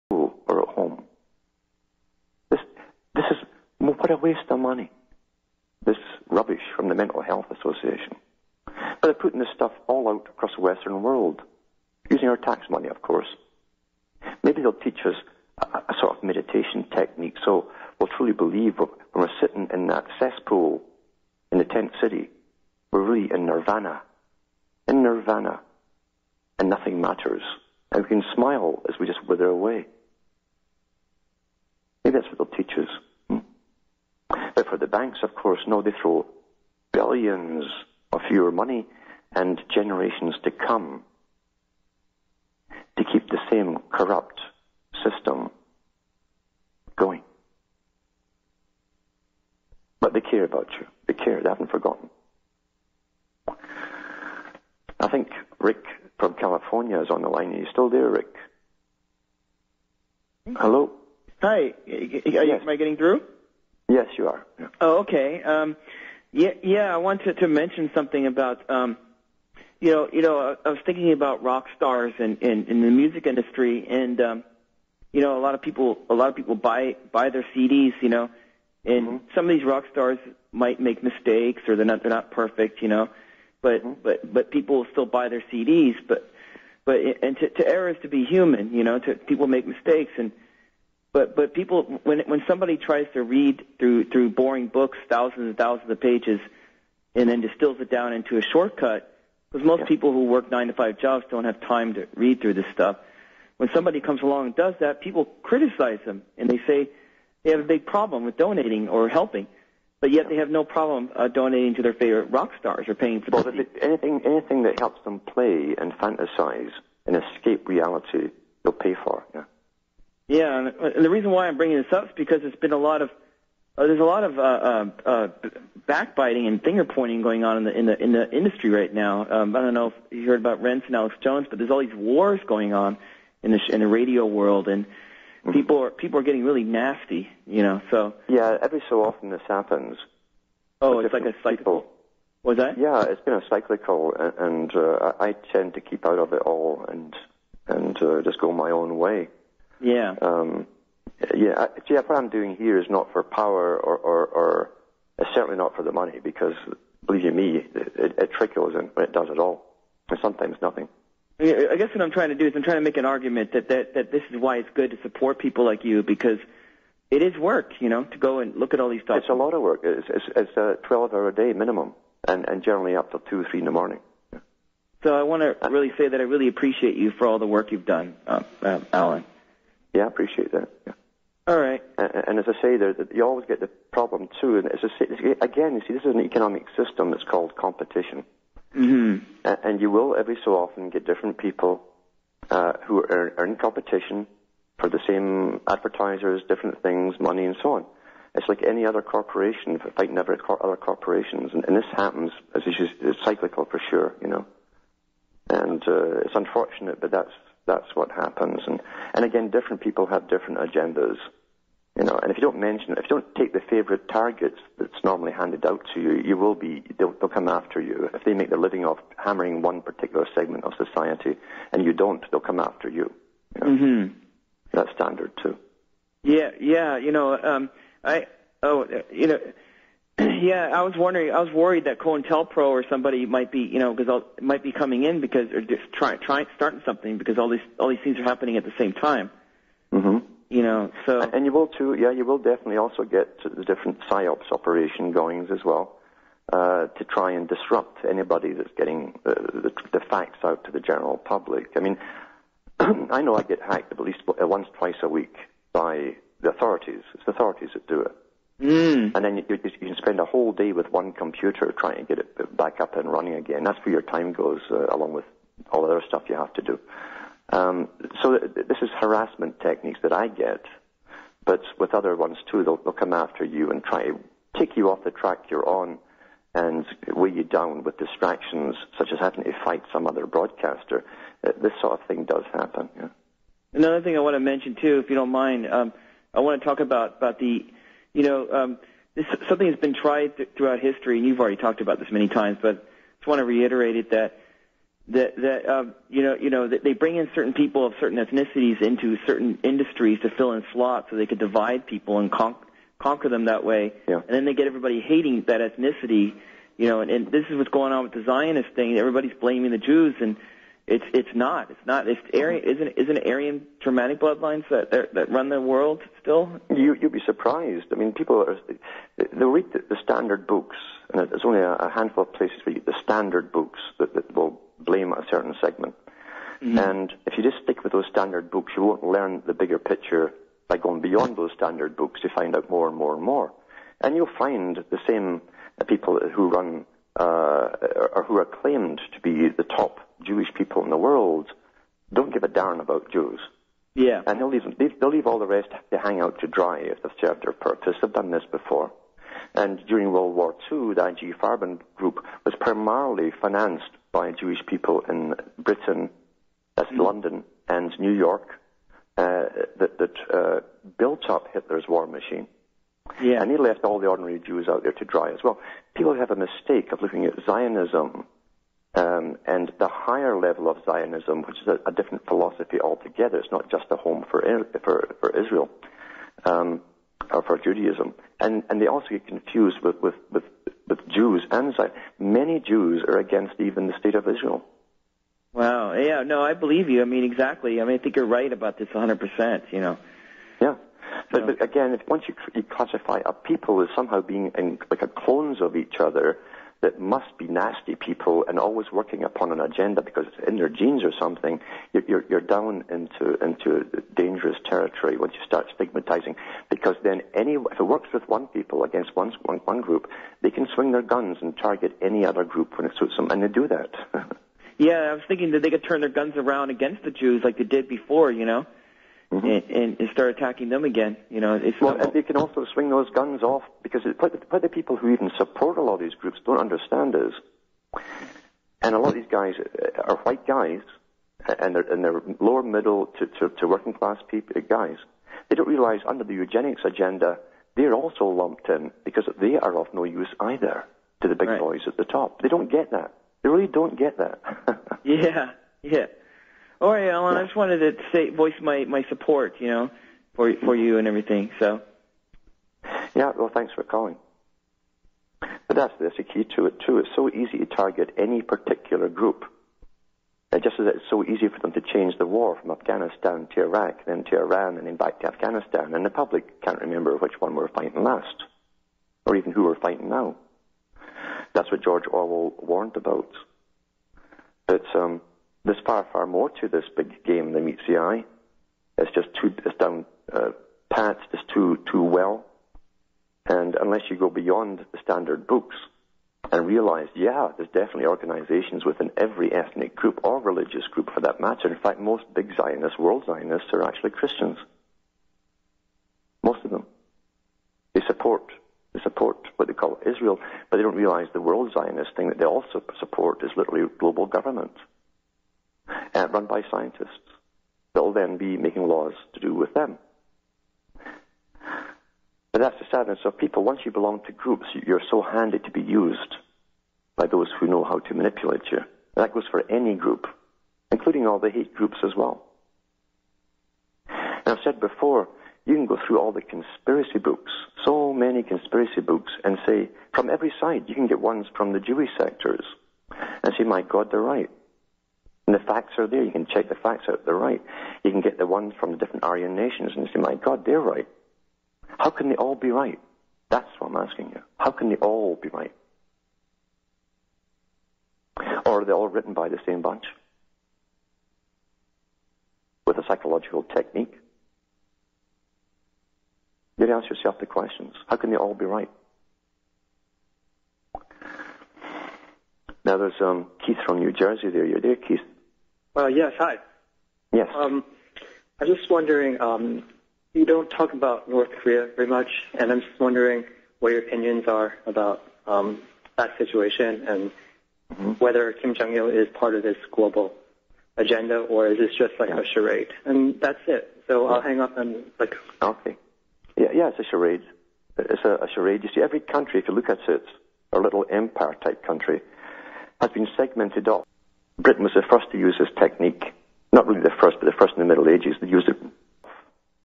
school or at home. This is what a waste of money. This rubbish from the Mental Health Association. But they're putting this stuff all out across the Western world, using our tax money, of course. Maybe they'll teach us a sort of meditation technique, so we'll truly believe when we're sitting in that cesspool in the tent city, we're really in nirvana, and nothing matters. And we can smile as we just wither away. Maybe that's what they'll teach us. But for the banks, of course, no, they throw billions of your money and generations to come to keep the same corrupt system going. But they care about you. They care. They haven't forgotten. I think Rick from California is on the line. Are you still there, Rick? Hello? Hi. Yes. Am I getting through? Yes, you are. Yeah. Oh, okay. I wanted to mention something about, I was thinking about rock stars in the music industry, and a lot of people buy their CDs, and some of these rock stars might make mistakes or they're not perfect, but people still buy their CDs, but to err is to be human, people make mistakes, But people, when somebody tries to read through boring books, thousands and thousands of pages, and then distills it down into a shortcut, because most people who work 9-to-5 jobs don't have time to read through this stuff. When somebody comes along and does that, people criticize them, and they say they have a big problem with donating or helping, but yet they have no problem donating to their favorite rock stars or paying for them. Anything that helps them play and fantasize and escape reality, they'll pay for. Yeah. Yeah, and the reason why I'm bringing this up is because there's a lot of backbiting and finger pointing going on in the industry right now. I don't know if you heard about Rents and Alex Jones, but there's all these wars going on in the radio world, and people are getting really nasty. So yeah, every so often this happens. Oh, it's like a cycle. Was that? Yeah, it's been a cyclical, and I tend to keep out of it all and just go my own way. Yeah. What I'm doing here is not for power or it's certainly not for the money, because, believe you me, it trickles in when it does it all, and sometimes nothing. I guess what I'm trying to do is I'm trying to make an argument that this is why it's good to support people like you, because it is work, to go and look at all these stuff. It's a lot of work. It's a 12-hour day minimum, and generally up till 2 or 3 in the morning. So I want to really say that I really appreciate you for all the work you've done, Alan. Yeah, I appreciate that. Yeah. All right. And as I say, you always get the problem, too. And again, you see, this is an economic system that's called competition. Mm-hmm. And you will, every so often, get different people who are in competition for the same advertisers, different things, money, and so on. It's like any other corporation fighting other corporations. And this happens, as it's cyclical for sure, And it's unfortunate, but that's what happens. And again, different people have different agendas, And if you don't take the favorite targets that's normally handed out to you, they'll come after you. If they make their living off hammering one particular segment of society, and you don't, they'll come after you. Mm-hmm. That's standard too. Yeah. Yeah, I was worried that COINTELPRO or somebody might be, might be coming in or just starting something, because all these things are happening at the same time. Mm-hmm. So. And you will too. Yeah, you will definitely also get the different psyops operation goings as well, to try and disrupt anybody that's getting the facts out to the general public. I mean, I know I get hacked at least once, twice a week by the authorities. It's the authorities that do it. Mm. And then you can spend a whole day with one computer trying to get it back up and running again. That's where your time goes, along with all the other stuff you have to do. So this is harassment techniques that I get, but with other ones too, they'll come after you and try to take you off the track you're on and weigh you down with distractions, such as having to fight some other broadcaster. This sort of thing does happen. Yeah. Another thing I want to mention too, if you don't mind, I want to talk about the, this something that's been tried throughout history, and you've already talked about this many times, but I just want to reiterate it, that that they bring in certain people of certain ethnicities into certain industries to fill in slots so they could divide people and conquer them that way. Yeah. And then they get everybody hating that ethnicity, and this is what's going on with the Zionist thing. Everybody's blaming the Jews, and it's not. It's Aryan. Isn't it Aryan Germanic bloodlines that run the world still? You'd be surprised. I mean, they'll read the standard books, and there's only a handful of places where you get the standard books that will blame a certain segment. Mm-hmm. And if you just stick with those standard books, you won't learn the bigger picture by going beyond those standard books to find out more and more and more. And you'll find the same people who run or who are claimed to be the top Jewish people in the world don't give a darn about Jews. Yeah. And they'll leave all the rest to hang out to dry if they've served their purpose. They've done this before. And during World War II, the IG Farben group was primarily financed by Jewish people in Britain, that's London, and New York, that built up Hitler's war machine. Yeah. And he left all the ordinary Jews out there to dry as well. People have a mistake of looking at Zionism and the higher level of Zionism, which is a different philosophy altogether. It's not just a home for Israel or for Judaism. And they also get confused with Jews and Zion. Many Jews are against even the state of Israel. Wow. Yeah, no, I believe you. I mean, exactly. I mean, I think you're right about this 100%, Yeah. But again, once you classify a people as somehow being like a clones of each other that must be nasty people and always working upon an agenda because it's in their genes or something, you're down into dangerous territory once you start stigmatizing. Because then if it works with one people against one group, they can swing their guns and target any other group when it suits them, and they do that. Yeah, I was thinking that they could turn their guns around against the Jews like they did before, Mm-hmm. and start attacking them again. And they can also swing those guns off because what the people who even support a lot of these groups don't understand is, and a lot of these guys are white guys, and they're lower middle to working class people guys. They don't realize under the eugenics agenda they're also lumped in because they are of no use either to the big boys at the top. They don't get that. They really don't get that. Yeah. All right, Alan. Yeah. I just wanted to voice my support, for you and everything. So. Yeah. Well, thanks for calling. But that's the key to it too. It's so easy to target any particular group. Just as it's so easy for them to change the war from Afghanistan to Iraq, then to Iran, and then back to Afghanistan, and the public can't remember which one we're fighting last, or even who we're fighting now. That's what George Orwell warned about. But there's far more to this big game than meets the eye. It's down pat, it's too well. And unless you go beyond the standard books and realize, there's definitely organizations within every ethnic group or religious group for that matter. In fact, most big Zionists, world Zionists, are actually Christians. Most of them. They support what they call Israel, but they don't realize the world Zionist thing that they also support is literally global government. Run by scientists. They'll then be making laws to do with them. But that's the sadness of people. Once you belong to groups, you're so handy to be used by those who know how to manipulate you. That goes for any group, including all the hate groups as well. And I've said before, you can go through all the conspiracy books, so many conspiracy books, and say, from every side, you can get ones from the Jewish sectors, and say, my God, they're right. And the facts are there. You can check the facts out. They're right. You can get the ones from the different Aryan nations and say, my God, they're right. How can they all be right? That's what I'm asking you. How can they all be right? Or are they all written by the same bunch? With a psychological technique? You gotta ask yourself the questions. How can they all be right? Now there's Keith from New Jersey there. You're there, Keith. Yes, hi. Yes. I'm just wondering, you don't talk about North Korea very much, and I'm just wondering what your opinions are about that situation and whether Kim Jong-il is part of this global agenda or is this just like a charade? And that's it. So I'll hang up and Okay. Yeah, it's a charade. It's a charade. You see, every country, if you look at it, a little empire-type country, has been segmented off Britain was the first to use this technique. Not really the first, but the first in the Middle Ages. They used it